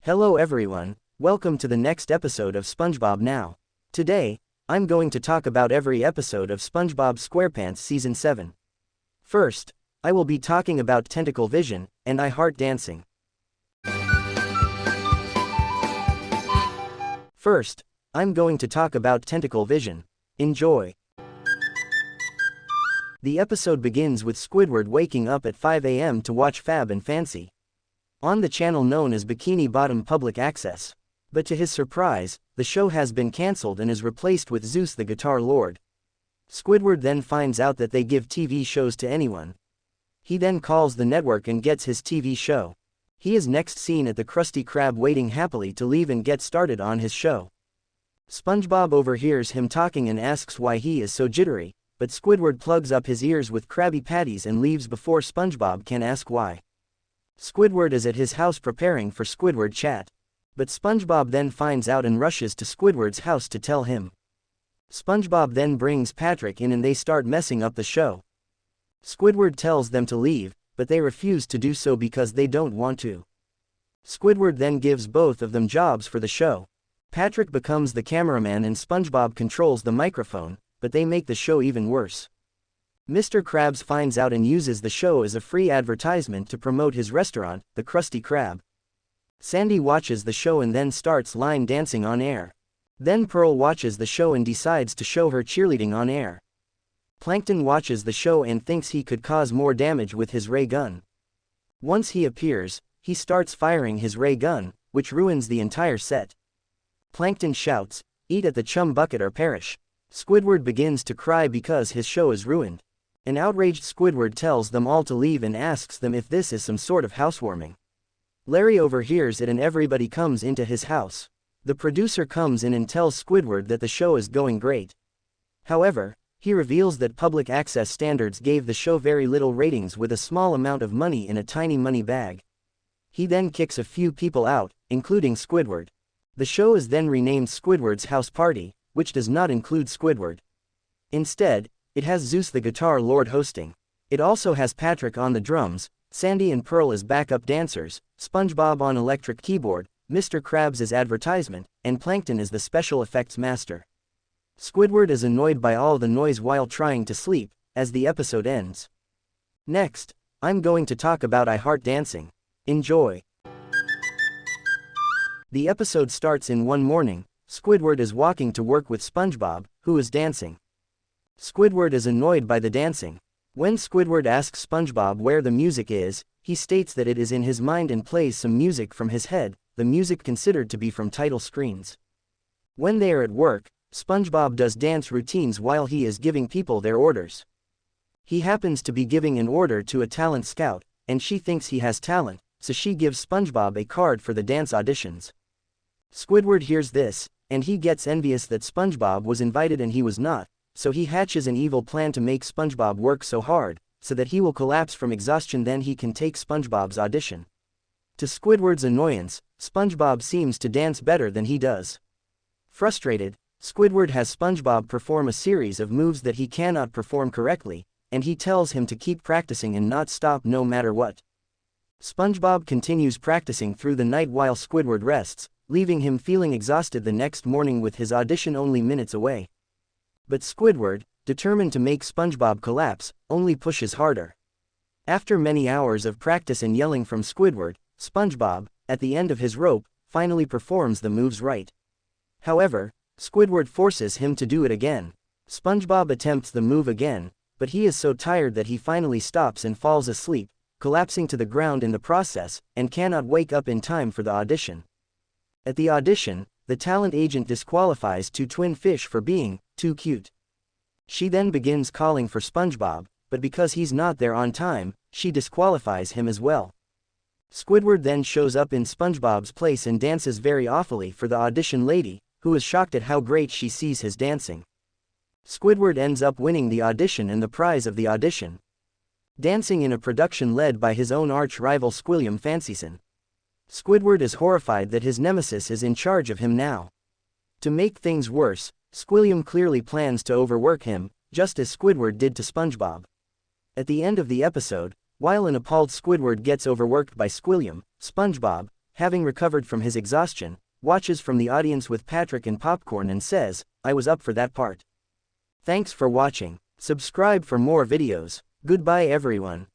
Hello everyone, welcome to the next episode of SpongeBob Now. Today, I'm going to talk about every episode of SpongeBob SquarePants Season 7. First, I will be talking about Tentacle-Vision, and I Heart Dancing. First, I'm going to talk about Tentacle-Vision. Enjoy. The episode begins with Squidward waking up at 5 a.m. to watch Fab and Fancy on the channel known as Bikini Bottom Public Access. But to his surprise, the show has been cancelled and is replaced with Zeus the Guitar Lord. Squidward then finds out that they give TV shows to anyone. He then calls the network and gets his TV show. He is next seen at the Krusty Krab waiting happily to leave and get started on his show. SpongeBob overhears him talking and asks why he is so jittery, but Squidward plugs up his ears with Krabby Patties and leaves before SpongeBob can ask why. Squidward is at his house preparing for Squidward chat. But SpongeBob then finds out and rushes to Squidward's house to tell him. SpongeBob then brings Patrick in and they start messing up the show. Squidward tells them to leave, but they refuse to do so because they don't want to. Squidward then gives both of them jobs for the show. Patrick becomes the cameraman and SpongeBob controls the microphone, but they make the show even worse. Mr. Krabs finds out and uses the show as a free advertisement to promote his restaurant, the Krusty Krab. Sandy watches the show and then starts line dancing on air. Then Pearl watches the show and decides to show her cheerleading on air. Plankton watches the show and thinks he could cause more damage with his ray gun. Once he appears, he starts firing his ray gun, which ruins the entire set. Plankton shouts, "Eat at the chum bucket or perish." Squidward begins to cry because his show is ruined. An outraged Squidward tells them all to leave and asks them if this is some sort of housewarming. Larry overhears it and everybody comes into his house. The producer comes in and tells Squidward that the show is going great. However, he reveals that public access standards gave the show very little ratings with a small amount of money in a tiny money bag. He then kicks a few people out, including Squidward. The show is then renamed Squidward's House Party, which does not include Squidward. Instead, it has Zeus the Guitar Lord hosting. It also has Patrick on the drums, Sandy and Pearl as backup dancers, SpongeBob on electric keyboard, Mr. Krabs as advertisement, and Plankton is the special effects master. Squidward is annoyed by all the noise while trying to sleep, as the episode ends. Next, I'm going to talk about I Heart Dancing. Enjoy. The episode starts in one morning. Squidward is walking to work with SpongeBob, who is dancing. Squidward is annoyed by the dancing. When Squidward asks SpongeBob where the music is, he states that it is in his mind and plays some music from his head, the music considered to be from title screens. When they are at work, SpongeBob does dance routines while he is giving people their orders. He happens to be giving an order to a talent scout, and she thinks he has talent, so she gives SpongeBob a card for the dance auditions. Squidward hears this, and he gets envious that SpongeBob was invited and he was not, so he hatches an evil plan to make SpongeBob work so hard, so that he will collapse from exhaustion, then he can take SpongeBob's audition. To Squidward's annoyance, SpongeBob seems to dance better than he does. Frustrated, Squidward has SpongeBob perform a series of moves that he cannot perform correctly, and he tells him to keep practicing and not stop no matter what. SpongeBob continues practicing through the night while Squidward rests, leaving him feeling exhausted the next morning with his audition only minutes away. But Squidward, determined to make SpongeBob collapse, only pushes harder. After many hours of practice and yelling from Squidward, SpongeBob, at the end of his rope, finally performs the moves right. However, Squidward forces him to do it again. SpongeBob attempts the move again, but he is so tired that he finally stops and falls asleep, collapsing to the ground in the process, and cannot wake up in time for the audition. At the audition, the talent agent disqualifies two twin fish for being too cute. She then begins calling for SpongeBob, but because he's not there on time, she disqualifies him as well. Squidward then shows up in SpongeBob's place and dances very awfully for the audition lady, who is shocked at how great she sees his dancing. Squidward ends up winning the audition and the prize of the audition. Dancing in a production led by his own arch-rival Squilliam Fancyson. Squidward is horrified that his nemesis is in charge of him now. To make things worse, Squilliam clearly plans to overwork him, just as Squidward did to SpongeBob. At the end of the episode, while an appalled Squidward gets overworked by Squilliam, SpongeBob, having recovered from his exhaustion, watches from the audience with Patrick and popcorn and says, "I was up for that part." Thanks for watching. Subscribe for more videos. Goodbye everyone.